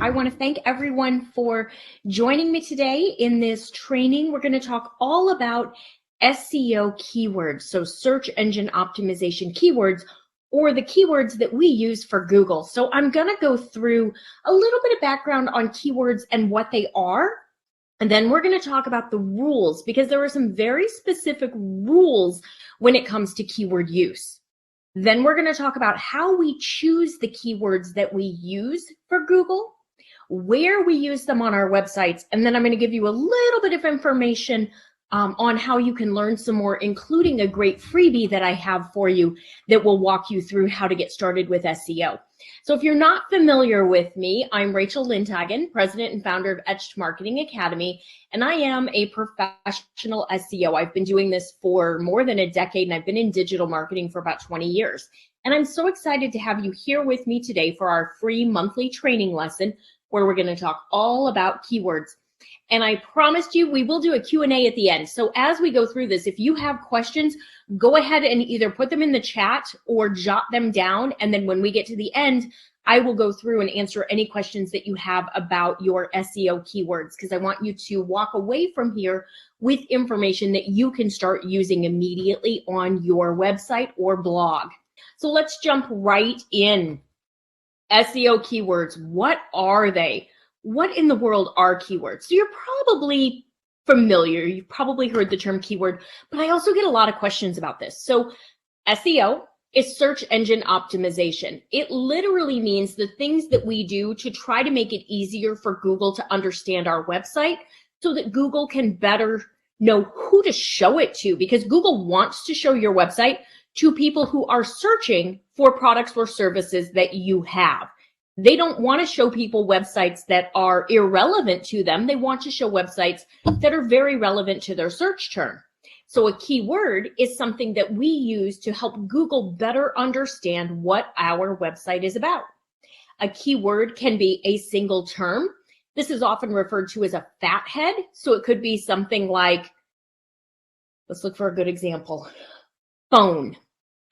I want to thank everyone for joining me today in this training. We're going to talk all about SEO keywords, so search engine optimization keywords, or the keywords that we use for Google. So I'm going to go through a little bit of background on keywords and what they are. And then we're going to talk about the rules, because there are some very specific rules when it comes to keyword use. Then we're going to talk about how we choose the keywords that we use for Google, where we use them on our websites, and then I'm going to give you a little bit of information on how you can learn some more, including a great freebie that I have for you that will walk you through how to get started with SEO. So if you're not familiar with me, I'm Rachel Lindhagen, president and founder of Etched Marketing Academy, and I am a professional SEO. I've been doing this for more than a decade, and I've been in digital marketing for about 20 years. And I'm so excited to have you here with me today for our free monthly training lesson, where we're going to talk all about keywords. And I promised you we will do a Q&A at the end. So as we go through this, if you have questions, go ahead and either put them in the chat or jot them down. And then when we get to the end, I will go through and answer any questions that you have about your SEO keywords, because I want you to walk away from here with information that you can start using immediately on your website or blog. So let's jump right in. SEO keywords, what are they? What in the world are keywords? So you're probably familiar, you've probably heard the term keyword, but I also get a lot of questions about this. So SEO is search engine optimization. It literally means the things that we do to try to make it easier for Google to understand our website, so that Google can better know who to show it to, because Google wants to show your website to people who are searching for products or services that you have. They don't want to show people websites that are irrelevant to them. They want to show websites that are very relevant to their search term. So a keyword is something that we use to help Google better understand what our website is about. A keyword can be a single term. This is often referred to as a fathead. So it could be something like, let's look for a good example. Phone,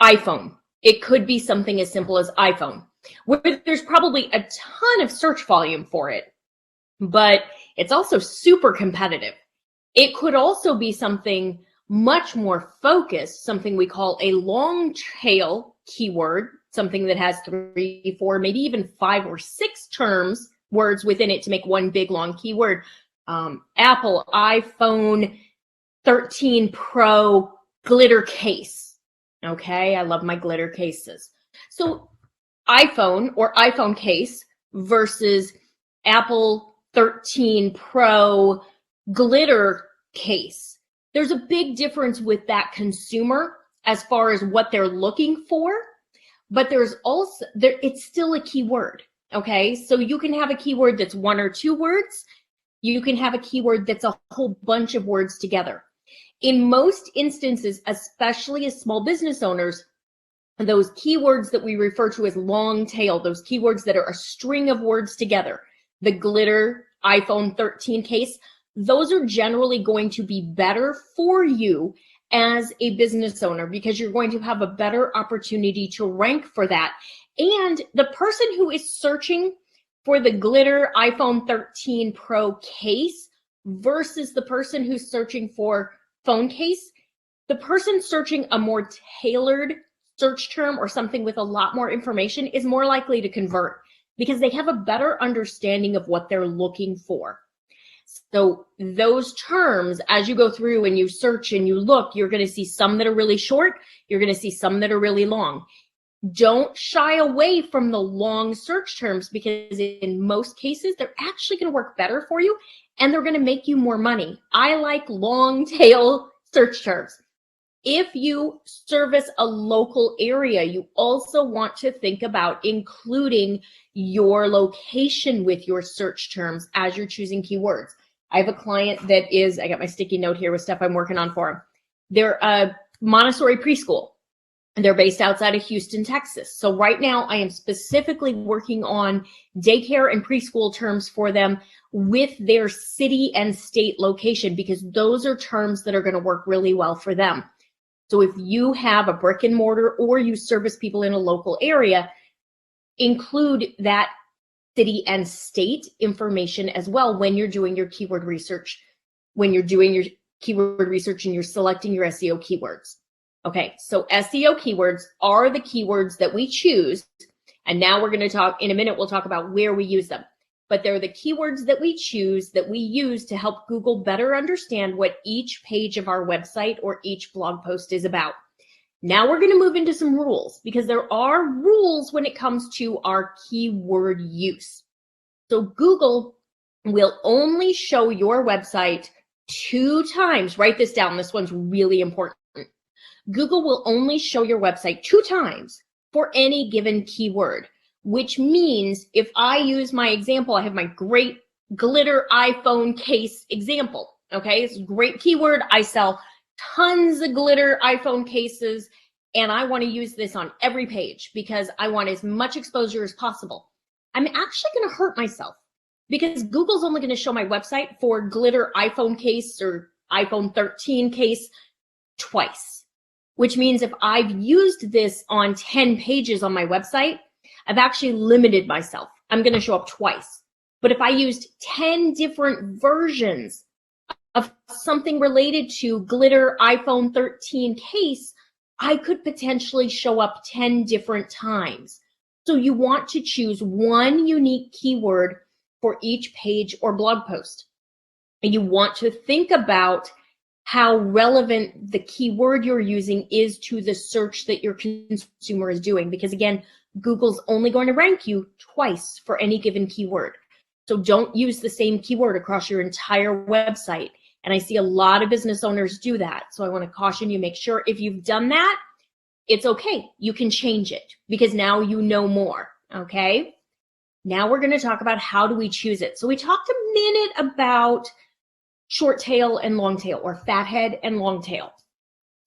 iPhone. It could be something as simple as iPhone, where there's probably a ton of search volume for it, but it's also super competitive. It could also be something much more focused, something we call a long tail keyword, something that has 3, 4, maybe even 5 or 6 words within it to make one big long keyword. Apple iPhone 13 Pro glitter case. Okay, I love my glitter cases. So iPhone or iPhone case versus Apple 13 Pro glitter case. There's a big difference with that consumer as far as what they're looking for, but there's also, it's still a keyword, okay? So you can have a keyword that's 1 or 2 words. You can have a keyword that's a whole bunch of words together. In most instances, especially as small business owners, those keywords that we refer to as long tail, those keywords that are a string of words together, the glitter iPhone 13 case, those are generally going to be better for you as a business owner, because you're going to have a better opportunity to rank for that. And the person who is searching for the glitter iPhone 13 Pro case versus the person who's searching for phone case, the person searching a more tailored search term or something with a lot more information is more likely to convert, because they have a better understanding of what they're looking for. So those terms, as you go through and you search and you look, you're going to see some that are really short. You're going to see some that are really long. Don't shy away from the long search terms, because in most cases, they're actually going to work better for you and they're going to make you more money. I like long tail search terms. If you service a local area, you also want to think about including your location with your search terms as you're choosing keywords. I have a client that is, I got my sticky note here with stuff I'm working on for them. They're a Montessori preschool. They're based outside of Houston, Texas. So right now I am specifically working on daycare and preschool terms for them with their city and state location, because those are terms that are going to work really well for them. So if you have a brick and mortar or you service people in a local area, include that city and state information as well when you're doing your keyword research, when you're doing your keyword research and you're selecting your SEO keywords. Okay, so SEO keywords are the keywords that we choose. And now we're going to talk, in a minute, we'll talk about where we use them. But they're the keywords that we choose, that we use to help Google better understand what each page of our website or each blog post is about. Now we're going to move into some rules, because there are rules when it comes to our keyword use. So Google will only show your website 2 times. Write this down. This one's really important. Google will only show your website 2 times for any given keyword, which means if I use my example, I have my great glitter iPhone case example. Okay, it's a great keyword. I sell tons of glitter iPhone cases, and I want to use this on every page because I want as much exposure as possible. I'm actually going to hurt myself because Google's only going to show my website for glitter iPhone case or iPhone 13 case twice, which means if I've used this on 10 pages on my website, I've actually limited myself. I'm going to show up twice. But if I used 10 different versions of something related to glitter iPhone 13 case, I could potentially show up 10 different times. So you want to choose one unique keyword for each page or blog post. And you want to think about how relevant the keyword you're using is to the search that your consumer is doing. Because again, Google's only going to rank you twice for any given keyword. So don't use the same keyword across your entire website. And I see a lot of business owners do that. So I want to caution you, make sure if you've done that, it's okay. You can change it because now you know more, okay? Now we're going to talk about how do we choose it. So we talked a minute about short tail and long tail, or fathead and long tail.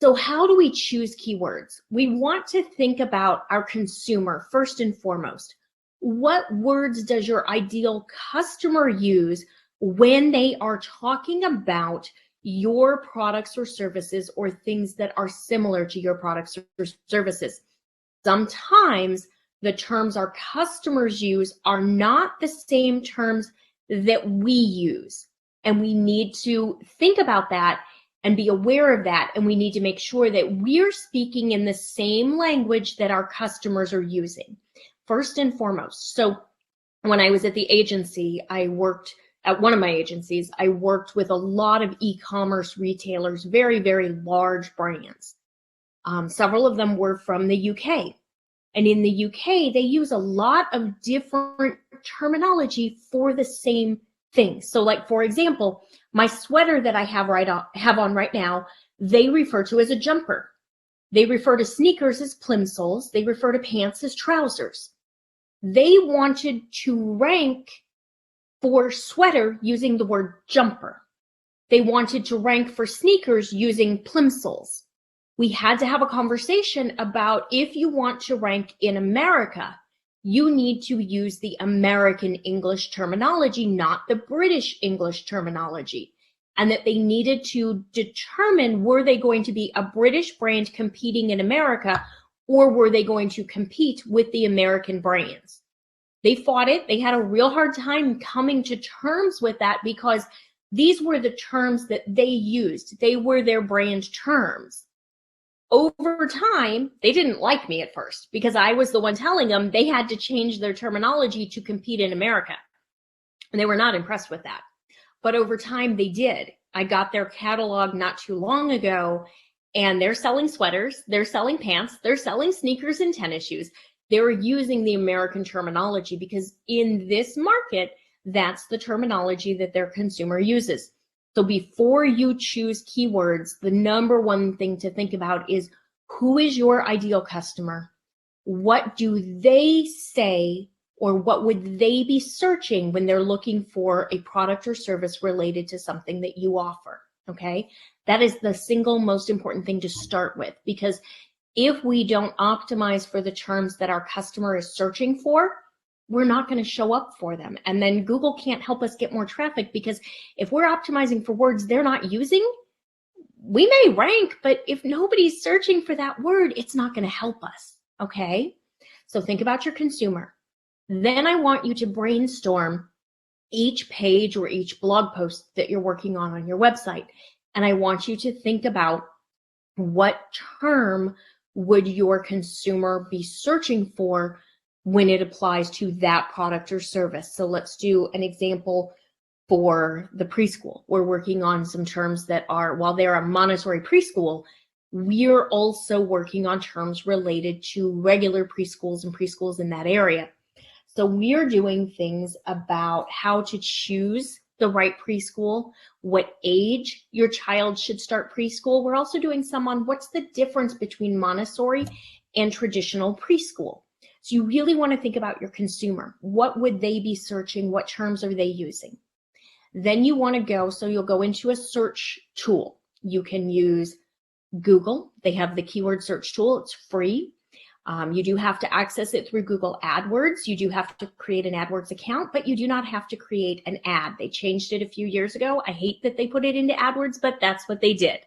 So how do we choose keywords? We want to think about our consumer first and foremost. What words does your ideal customer use when they are talking about your products or services or things that are similar to your products or services? Sometimes the terms our customers use are not the same terms that we use. And we need to think about that and be aware of that. And we need to make sure that we're speaking in the same language that our customers are using, first and foremost. So when I was at the agency, I worked at one of my agencies, I worked with a lot of e-commerce retailers, very, very large brands. Several of them were from the UK. And in the UK, they use a lot of different terminology for the same thing. So like, for example, my sweater that I have on right now, they refer to as a jumper. They refer to sneakers as plimsolls. They refer to pants as trousers. They wanted to rank for sweater using the word jumper. They wanted to rank for sneakers using plimsolls. We had to have a conversation about if you want to rank in America, you need to use the American English terminology, not the British English terminology. And that they needed to determine, were they going to be a British brand competing in America, or were they going to compete with the American brands? They fought it. They had a real hard time coming to terms with that because these were the terms that they used. They were their brand terms. Over time, they didn't like me at first because I was the one telling them they had to change their terminology to compete in America. And they were not impressed with that. But over time, they did. I got their catalog not too long ago, and they're selling sweaters, they're selling pants, they're selling sneakers and tennis shoes. They're using the American terminology because in this market, that's the terminology that their consumer uses. So before you choose keywords, the number one thing to think about is, who is your ideal customer? What do they say, or what would they be searching when they're looking for a product or service related to something that you offer? Okay, that is the single most important thing to start with, because if we don't optimize for the terms that our customer is searching for, we're not going to show up for them. And then Google can't help us get more traffic, because if we're optimizing for words they're not using, we may rank, but if nobody's searching for that word, it's not going to help us. Okay, so think about your consumer. Then I want you to brainstorm each page or each blog post that you're working on your website. And I want you to think about what term would your consumer be searching for when it applies to that product or service. So let's do an example for the preschool. We're working on some terms that are, while they're a Montessori preschool, we're also working on terms related to regular preschools and preschools in that area. So we're doing things about how to choose the right preschool, what age your child should start preschool. We're also doing some on what's the difference between Montessori and traditional preschool. So you really want to think about your consumer. What would they be searching? What terms are they using? Then you want to go, so you'll go into a search tool. You can use Google. They have the keyword search tool. It's free. You do have to access it through Google AdWords. You do have to create an AdWords account, but you do not have to create an ad. They changed it a few years ago. I hate that they put it into AdWords, but that's what they did.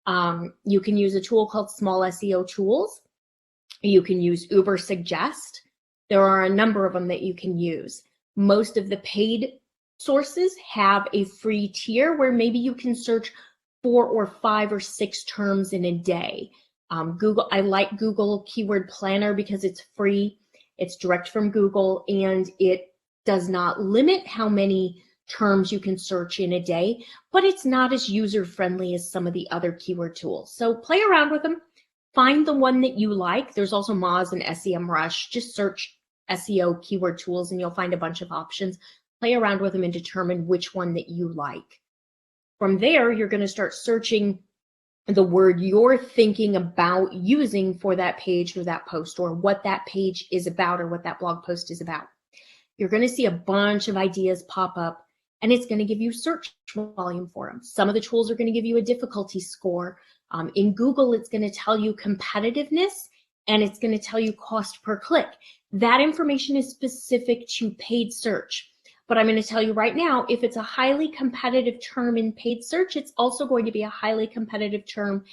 You can use a tool called Small SEO Tools. You can use Uber Suggest. There are a number of them that you can use. Most of the paid sources have a free tier where maybe you can search 4 or 5 or 6 terms in a day. I like Google Keyword Planner because it's free, it's direct from Google, and it does not limit how many terms you can search in a day, but it's not as user-friendly as some of the other keyword tools. So play around with them, find the one that you like. There's also Moz and SEMrush. Just search SEO keyword tools and you'll find a bunch of options. Play around with them and determine which one that you like. From there, you're going to start searching the word you're thinking about using for that page or that post, or what that page is about or what that blog post is about. You're going to see a bunch of ideas pop up, and it's going to give you search volume for them. Some of the tools are going to give you a difficulty score. In Google, it's going to tell you competitiveness, and it's going to tell you cost per click. That information is specific to paid search. But I'm going to tell you right now, if it's a highly competitive term in paid search, it's also going to be a highly competitive term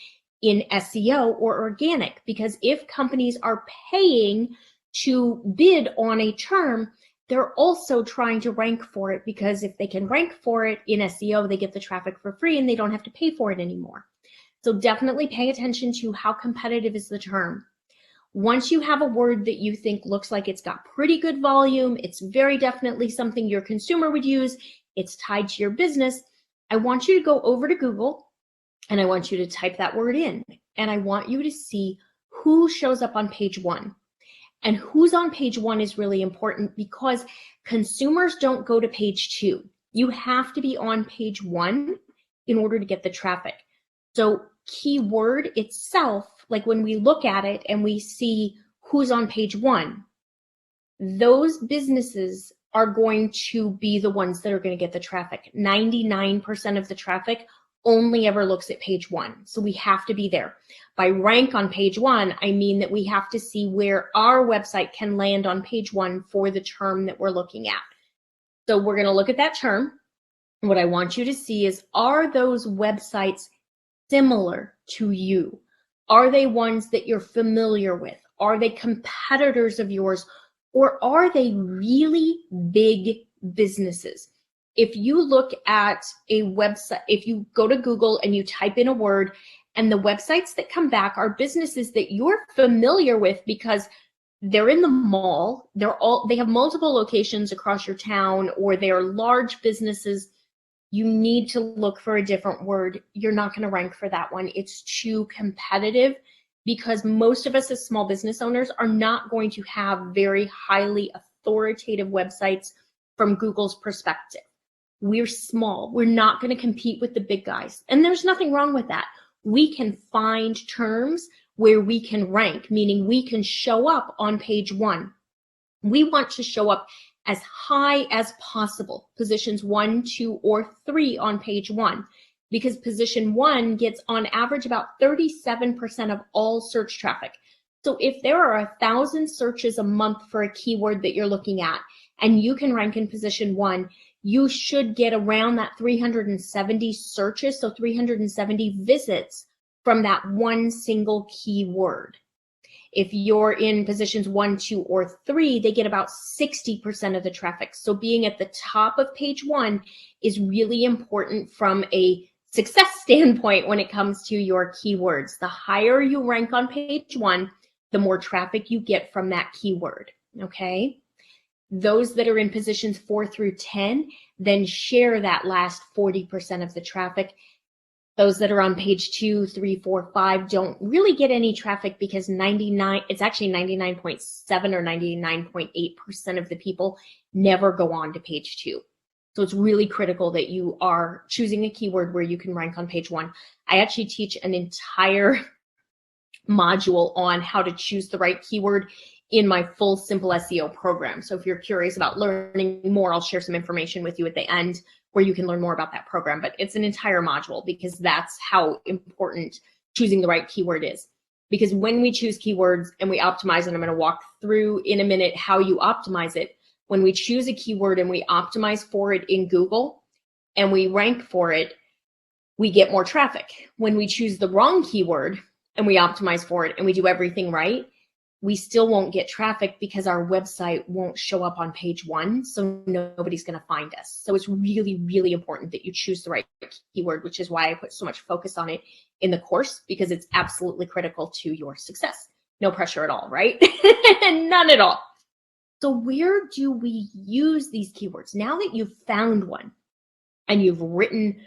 in SEO or organic, because if companies are paying to bid on a term, they're also trying to rank for it, because if they can rank for it in SEO, they get the traffic for free and they don't have to pay for it anymore. So definitely pay attention to how competitive is the term. Once you have a word that you think looks like it's got pretty good volume, it's very definitely something your consumer would use, it's tied to your business, I want you to go over to Google and I want you to type that word in. And I want you to see who shows up on page 1. And who's on page 1 is really important, because consumers don't go to page 2. You have to be on page 1 in order to get the traffic. So keyword itself, like when we look at it and we see who's on page 1, those businesses are going to be the ones that are going to get the traffic. 99% of the traffic only ever looks at page 1. So we have to be there. By rank on page 1, I mean that we have to see where our website can land on page 1 for the term that we're looking at. So we're going to look at that term. What I want you to see is, are those websites similar to you? Are they ones that you're familiar with? Are they competitors of yours? Or are they really big businesses? If you look at a website, if you go to Google and you type in a word, and the websites that come back are businesses that you're familiar with because they're in the mall, they have multiple locations across your town, or they're large businesses, you need to look for a different word. You're not going to rank for that one. It's too competitive, because most of us as small business owners are not going to have very highly authoritative websites from Google's perspective. We're small. We're not going to compete with the big guys. And there's nothing wrong with that. We can find terms where we can rank, meaning we can show up on page 1. We want to show up as high as possible, positions 1, 2, or 3 on page 1, because position 1 gets on average about 37% of all search traffic. So if there are 1,000 searches a month for a keyword that you're looking at, and you can rank in position 1, you should get around that 370 searches, so 370 visits from that one single keyword. If you're in positions 1, 2, or 3, they get about 60% of the traffic. So being at the top of page 1 is really important from a success standpoint when it comes to your keywords. The higher you rank on page 1, the more traffic you get from that keyword, okay? Those that are in positions 4 through 10 then share that last 40% of the traffic. Those that are on page 2, 3, 4, 5 don't really get any traffic because it's actually 99.7 or 99.8% of the people never go on to page 2. So it's really critical that you are choosing a keyword where you can rank on page 1. I actually teach an entire module on how to choose the right keyword in my full SimpleSEO program. So if you're curious about learning more, I'll share some information with you at the end where you can learn more about that program. But it's an entire module because that's how important choosing the right keyword is. Because when we choose keywords and we optimize, and I'm going to walk through in a minute how you optimize it, when we choose a keyword and we optimize for it in Google and we rank for it, we get more traffic. When we choose the wrong keyword and we optimize for it and we do everything right, we still won't get traffic because our website won't show up on page 1, so nobody's going to find us. So it's really, really important that you choose the right keyword, which is why I put so much focus on it in the course, because it's absolutely critical to your success. No pressure at all, right? None at all. So where do we use these keywords? Now that you've found one and you've written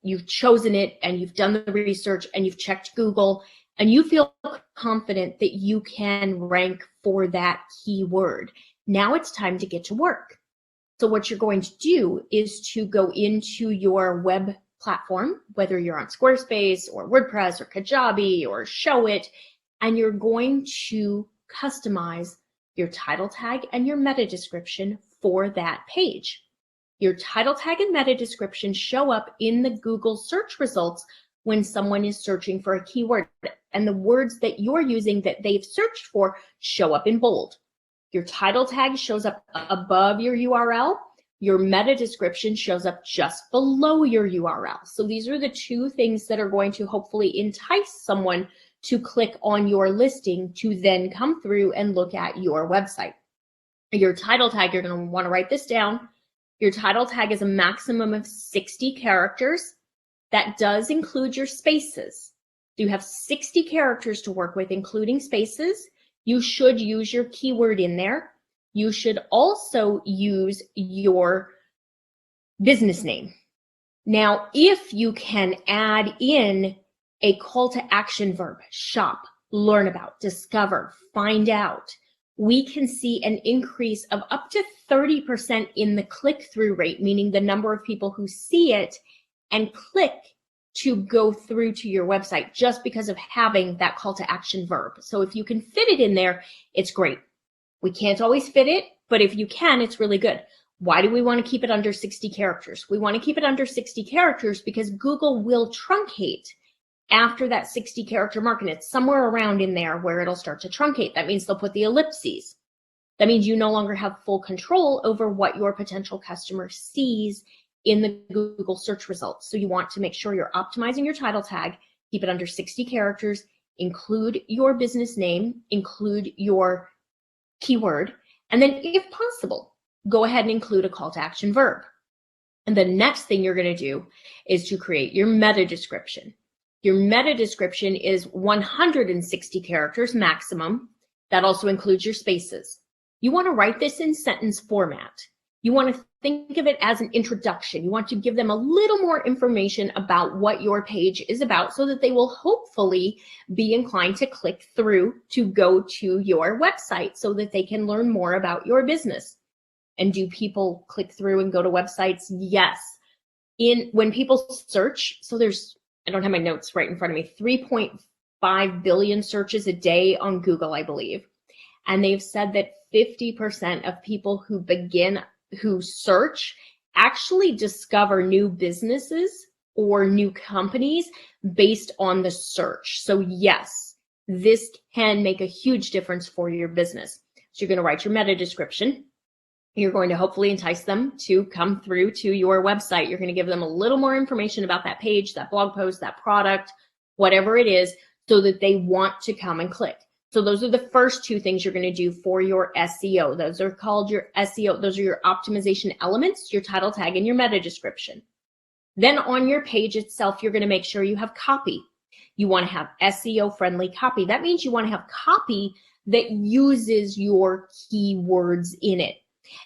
you've chosen it and you've done the research and you've checked Google and you feel confident that you can rank for that keyword, now it's time to get to work. So what you're going to do is to go into your web platform, whether you're on Squarespace or WordPress or Kajabi or Showit, and you're going to customize your title tag and your meta description for that page. Your title tag and meta description show up in the Google search results when someone is searching for a keyword, and the words that you're using that they've searched for show up in bold. Your title tag shows up above your URL. Your meta description shows up just below your URL. So these are the two things that are going to hopefully entice someone to click on your listing to then come through and look at your website. Your title tag, you're going to want to write this down. Your title tag is a maximum of 60 characters. That does include your spaces. So you have 60 characters to work with, including spaces. You should use your keyword in there. You should also use your business name. Now, if you can add in a call to action verb, shop, learn about, discover, find out, we can see an increase of up to 30% in the click-through rate, meaning the number of people who see it and click to go through to your website just because of having that call to action verb. So if you can fit it in there, it's great. We can't always fit it, but if you can, it's really good. Why do we want to keep it under 60 characters? We want to keep it under 60 characters because Google will truncate after that 60 character mark, and it's somewhere around in there where it'll start to truncate. That means they'll put the ellipses. That means you no longer have full control over what your potential customer sees in the Google search results. So you want to make sure you're optimizing your title tag, keep it under 60 characters, include your business name, include your keyword, and then if possible, go ahead and include a call to action verb. And the next thing you're going to do is to create your meta description. Your meta description is 160 characters maximum. That also includes your spaces. You want to write this in sentence format. You want to think of it as an introduction. You want to give them a little more information about what your page is about so that they will hopefully be inclined to click through to go to your website so that they can learn more about your business. And do people click through and go to websites? Yes. When people search, so I don't have my notes right in front of me, 3.5 billion searches a day on Google, I believe. And they've said that 50% of people who search actually discover new businesses or new companies based on the search. So yes, this can make a huge difference for your business. So you're going to write your meta description. You're going to hopefully entice them to come through to your website. You're going to give them a little more information about that page, that blog post, that product, whatever it is, so that they want to come and click. So those are the first two things you're going to do for your SEO. Those are called your SEO. Those are your optimization elements, your title tag, and your meta description. Then on your page itself, you're going to make sure you have copy. You want to have SEO friendly copy. That means you want to have copy that uses your keywords in it.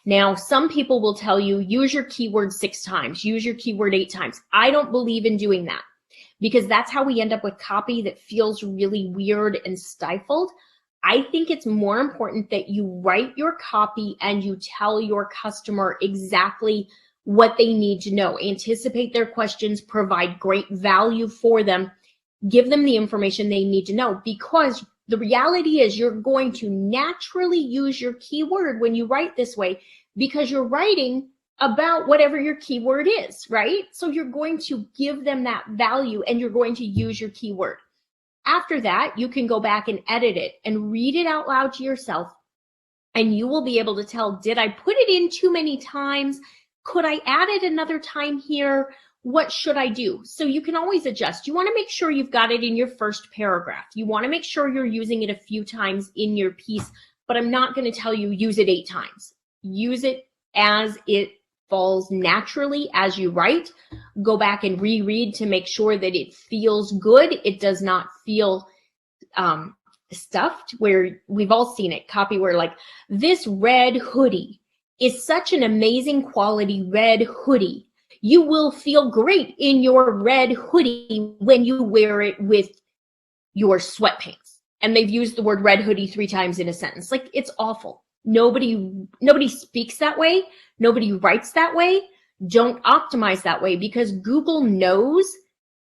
Now, some people will tell you, use your keyword 6 times, use your keyword 8 times. I don't believe in doing that, because that's how we end up with copy that feels really weird and stifled. I think it's more important that you write your copy and you tell your customer exactly what they need to know. Anticipate their questions, provide great value for them, give them the information they need to know, because the reality is you're going to naturally use your keyword when you write this way, because you're writing about whatever your keyword is, right? So you're going to give them that value and you're going to use your keyword. After that, you can go back and edit it and read it out loud to yourself, and you will be able to tell, did I put it in too many times? Could I add it another time here? What should I do? So you can always adjust. You want to make sure you've got it in your first paragraph. You want to make sure you're using it a few times in your piece, but I'm not going to tell you use it 8 times. Use it as it falls naturally as you write. Go back and reread to make sure that it feels good. It does not feel stuffed, where we've all seen it. Copy where like, this red hoodie is such an amazing quality red hoodie. You will feel great in your red hoodie when you wear it with your sweatpants. And they've used the word red hoodie 3 times in a sentence. Like, it's awful. Nobody speaks that way. Nobody writes that way. Don't optimize that way, because Google knows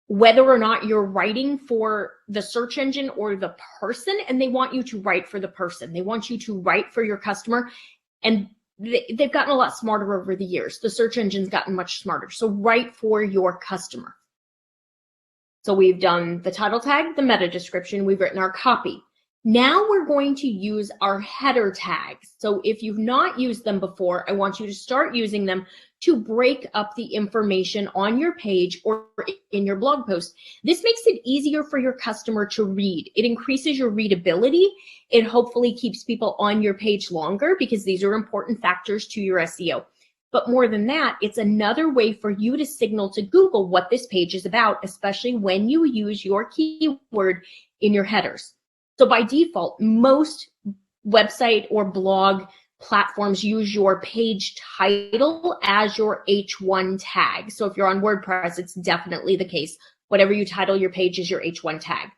whether or not you're writing for the search engine or the person, and they want you to write for the person. They want you to write for your customer, and they've gotten a lot smarter over the years. The search engine's gotten much smarter. So write for your customer. So we've done the title tag, the meta description, we've written our copy. Now we're going to use our header tags. So if you've not used them before, I want you to start using them to break up the information on your page or in your blog post. This makes it easier for your customer to read. It increases your readability. It hopefully keeps people on your page longer, because these are important factors to your SEO. But more than that, it's another way for you to signal to Google what this page is about, especially when you use your keyword in your headers. So by default, most website or blog platforms use your page title as your H1 tag. So if you're on WordPress, it's definitely the case. Whatever you title your page is your H1 tag.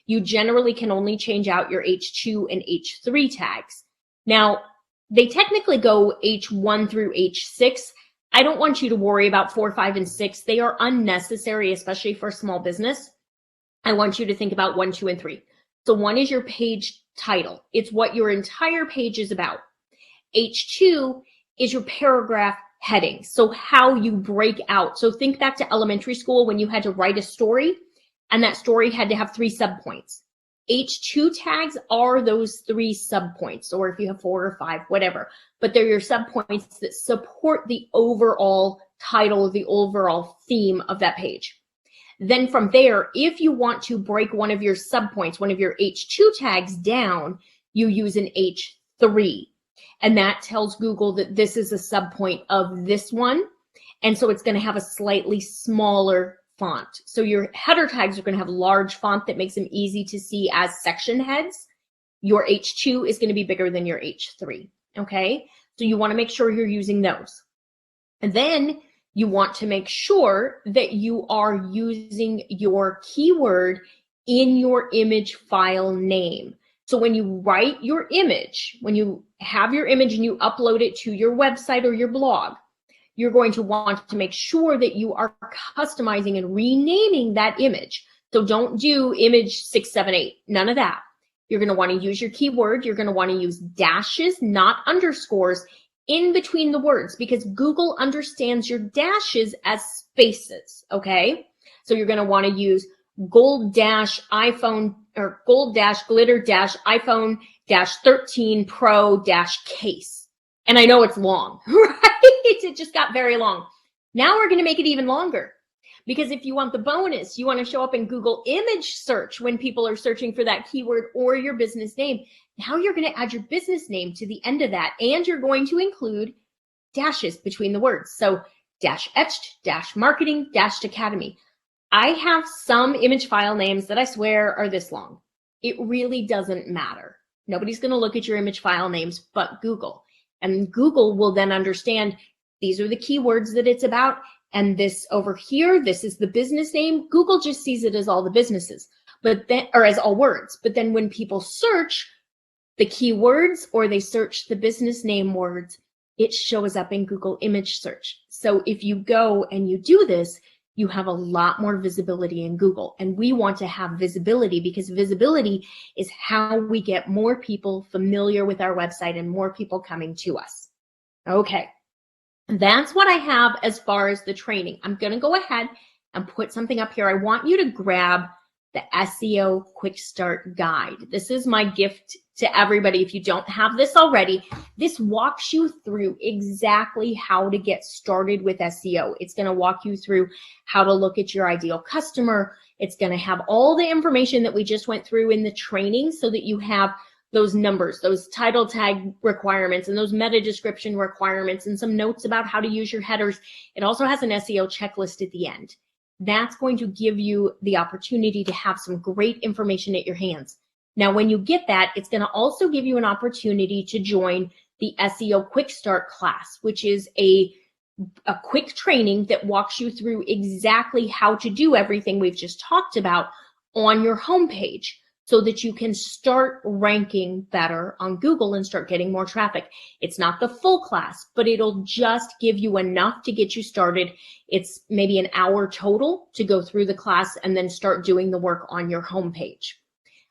You generally can only change out your H2 and H3 tags. Now, they technically go H1 through H6. I don't want you to worry about 4, 5, and 6. They are unnecessary, especially for small business. I want you to think about 1, 2, and 3. So 1 is your page title. It's what your entire page is about. H2 is your paragraph heading. So how you break out. So think back to elementary school when you had to write a story, and that story had to have 3 subpoints. H2 tags are those 3 subpoints, or if you have 4 or 5, whatever, but they're your subpoints that support the overall title, the overall theme of that page. Then from there, if you want to break one of your subpoints, one of your H2 tags down, you use an H3. And that tells Google that this is a subpoint of this one. And so it's going to have a slightly smaller font. So your header tags are going to have large font that makes them easy to see as section heads. Your H2 is going to be bigger than your H3. Okay. So you want to make sure you're using those. And then you want to make sure that you are using your keyword in your image file name. So when you write your image, when you have your image and you upload it to your website or your blog, you're going to want to make sure that you are customizing and renaming that image. So don't do image 6, 7, 8, none of that. You're going to want to use your keyword. You're going to want to use dashes, not underscores, in between the words, because Google understands your dashes as spaces, okay? So you're going to want to use gold dash iPhone or gold dash glitter dash iPhone dash 13 Pro dash case. And I know it's long, right? It just got very long. Now we're going to make it even longer, Because if you want the bonus, you want to show up in Google image search when people are searching for that keyword or your business name. Now you're going to add your business name to the end of that, and you're going to include dashes between the words. So dash etched, dash marketing, dash academy. I have some image file names that I swear are this long. It really doesn't matter. Nobody's going to look at your image file names but Google. And Google will then understand these are the keywords that it's about. And this over here, this is the business name. Google just sees it as all the businesses, but then, or as all words. But then when people search the keywords or they search the business name words, it shows up in Google image search. So if you go and you do this, you have a lot more visibility in Google. And we want to have visibility because visibility is how we get more people familiar with our website and more people coming to us. Okay, that's what I have as far as the training. I'm going to go ahead and put something up here. I want you to grab the SEO Quick Start Guide. This is my gift to everybody. If you don't have this already, this walks you through exactly how to get started with SEO. It's going to walk you through how to look at your ideal customer. It's going to have all the information that we just went through in the training so that you have those numbers, those title tag requirements, and those meta description requirements, and some notes about how to use your headers. It also has an SEO checklist at the end. That's going to give you the opportunity to have some great information at your hands. Now, when you get that, it's going to also give you an opportunity to join the SEO Quick Start class, which is a quick training that walks you through exactly how to do everything we've just talked about on your homepage so that you can start ranking better on Google and start getting more traffic. It's not the full class, but it'll just give you enough to get you started. It's maybe an hour total to go through the class and then start doing the work on your homepage.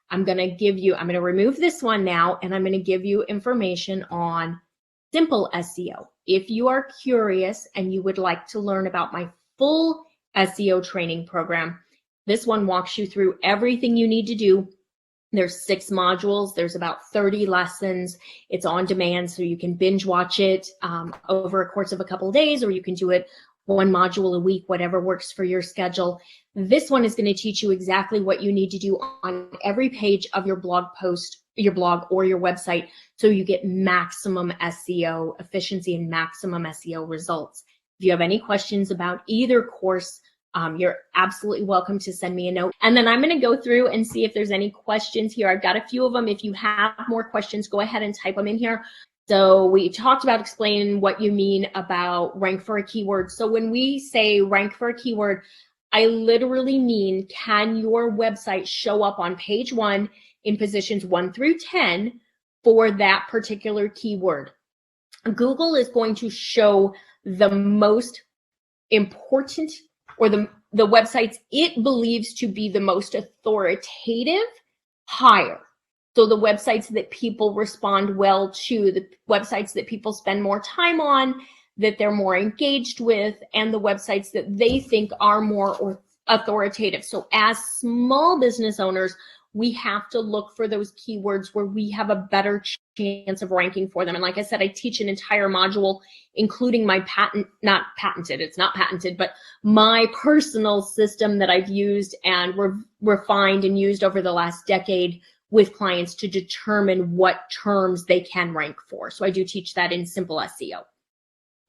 I'm going to remove this one now, and I'm going to give you information on SimpleSEO. If you are curious and you would like to learn about my full SEO training program, this one walks you through everything you need to do. There's 6 modules. There's about 30 lessons. It's on demand, so you can binge watch it over a course of a couple of days, or you can do it 1 module a week, whatever works for your schedule. This one is going to teach you exactly what you need to do on every page of your blog post, your blog, or your website, so you get maximum SEO efficiency and maximum SEO results. If you have any questions about either course, you're absolutely welcome to send me a note. And then I'm going to go through and see if there's any questions here. I've got a few of them. If you have more questions, go ahead and type them in here. So we talked about explaining what you mean about rank for a keyword. So when we say rank for a keyword, I literally mean, can your website show up on page 1 in positions 1 through 10 for that particular keyword? Google is going to show the most important, or the websites it believes to be the most authoritative, higher. So the websites that people respond well to, the websites that people spend more time on, that they're more engaged with, and the websites that they think are more authoritative. So as small business owners, we have to look for those keywords where we have a better chance of ranking for them. And like I said, I teach an entire module, including my not patented, but my personal system that I've used and refined and used over the last decade with clients to determine what terms they can rank for. So I do teach that in SimpleSEO.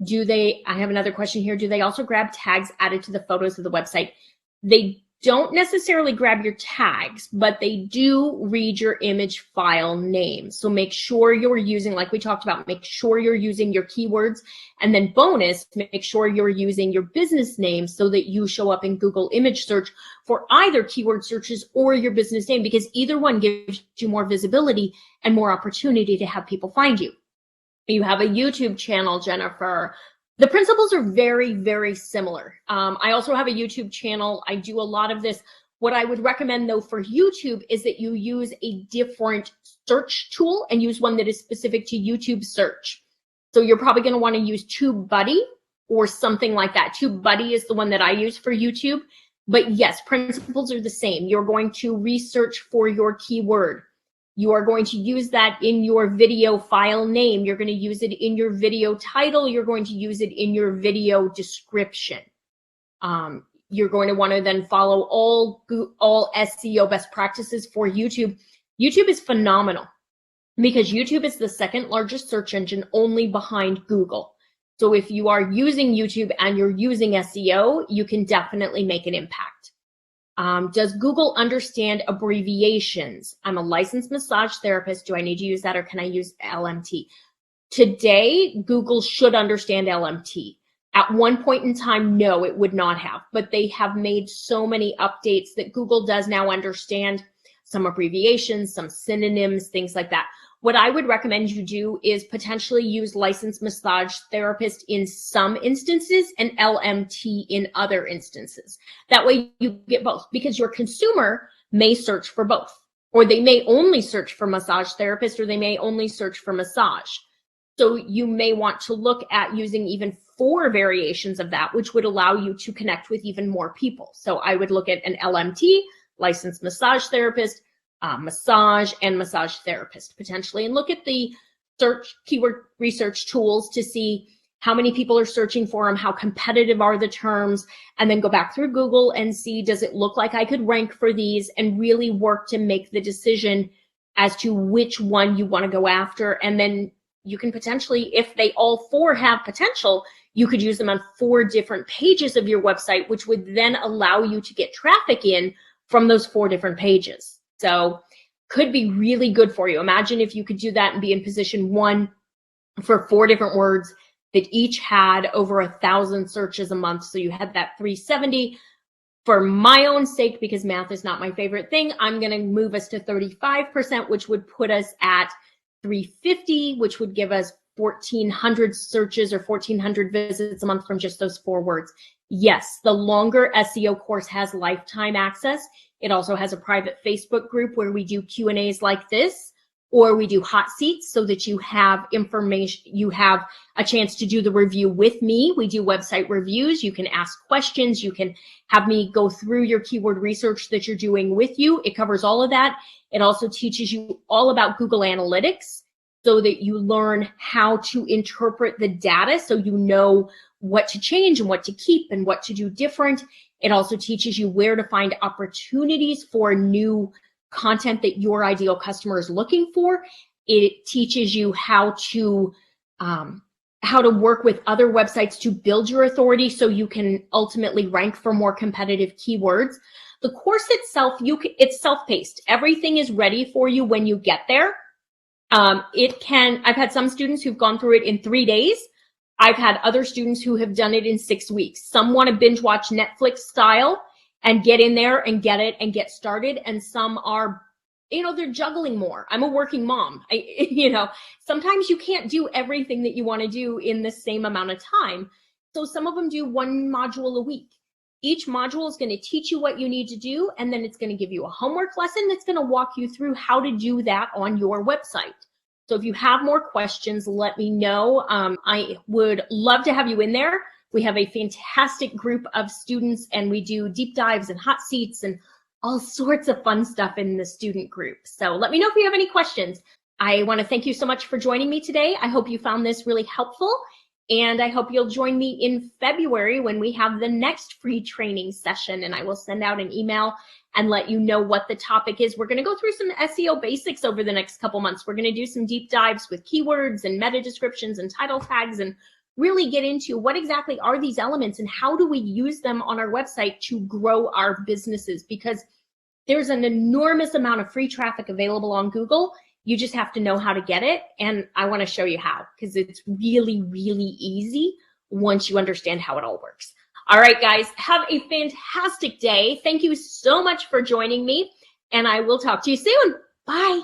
I have another question here. Do they also grab tags added to the photos of the website? They don't necessarily grab your tags, but they do read your image file name. So make sure you're using, like we talked about, make sure you're using your keywords, and then bonus, make sure you're using your business name so that you show up in Google image search for either keyword searches or your business name, because either one gives you more visibility and more opportunity to have people find you. You have a YouTube channel, Jennifer. The principles are very, very similar. I also have a YouTube channel. I do a lot of this. What I would recommend, though, for YouTube is that you use a different search tool and use one that is specific to YouTube search. So you're probably going to want to use TubeBuddy or something like that. TubeBuddy is the one that I use for YouTube. But yes, principles are the same. You're going to research for your keyword. You are going to use that in your video file name. You're going to use it in your video title. You're going to use it in your video description. you're going to want to then follow all SEO best practices for YouTube. YouTube is phenomenal because YouTube is the second largest search engine, only behind Google. So if you are using YouTube and you're using SEO, you can definitely make an impact. Does Google understand abbreviations? I'm a licensed massage therapist. Do I need to use that, or can I use LMT? Today, Google should understand LMT. At one point in time, no, it would not have, but they have made so many updates that Google does now understand some abbreviations, some synonyms, things like that. What I would recommend you do is potentially use licensed massage therapist in some instances and LMT in other instances. That way you get both, because your consumer may search for both, or they may only search for massage therapist, or they may only search for massage. So you may want to look at using even 4 variations of that, which would allow you to connect with even more people. So I would look at an LMT, licensed massage therapist, massage, and massage therapist potentially, and look at the search keyword research tools to see how many people are searching for them, how competitive are the terms, and then go back through Google and see, does it look like I could rank for these, and really work to make the decision as to which one you want to go after. And then you can potentially, if they all 4 have potential, you could use them on 4 different pages of your website, which would then allow you to get traffic in from those 4 different pages. So could be really good for you. Imagine if you could do that and be in position 1 for 4 different words that each had over 1,000 searches a month. So you had that 370. For my own sake, because math is not my favorite thing, I'm going to move us to 35%, which would put us at 350, which would give us 1,400 searches or 1,400 visits a month from just those 4 words. Yes, the longer SEO course has lifetime access. It also has a private Facebook group where we do Q&As like this, or we do hot seats so that you have information, you have a chance to do the review with me. We do website reviews. You can ask questions. You can have me go through your keyword research that you're doing with you. It covers all of that. It also teaches you all about Google Analytics so that you learn how to interpret the data so you know what to change and what to keep and what to do different. It also teaches you where to find opportunities for new content that your ideal customer is looking for. It teaches you how to work with other websites to build your authority so you can ultimately rank for more competitive keywords. The course itself, it's self-paced. Everything is ready for you when you get there. I've had some students who've gone through it in 3 days. I've had other students who have done it in 6 weeks. Some want to binge watch Netflix style and get in there and get it and get started. And some are, they're juggling more. I'm a working mom. Sometimes you can't do everything that you want to do in the same amount of time. So some of them do 1 module a week. Each module is going to teach you what you need to do, and then it's going to give you a homework lesson that's going to walk you through how to do that on your website. So if you have more questions, let me know. I would love to have you in there. We have a fantastic group of students, and we do deep dives and hot seats and all sorts of fun stuff in the student group. So let me know if you have any questions. I want to thank you so much for joining me today. I hope you found this really helpful, and I hope you'll join me in February when we have the next free training session, and I will send out an email and let you know what the topic is. We're going to go through some SEO basics over the next couple months. We're going to do some deep dives with keywords and meta descriptions and title tags, and really get into what exactly are these elements and how do we use them on our website to grow our businesses, because there's an enormous amount of free traffic available on Google. You just have to know how to get it, and I want to show you how, because it's really, really easy once you understand how it all works. All right, guys, have a fantastic day. Thank you so much for joining me, and I will talk to you soon. Bye.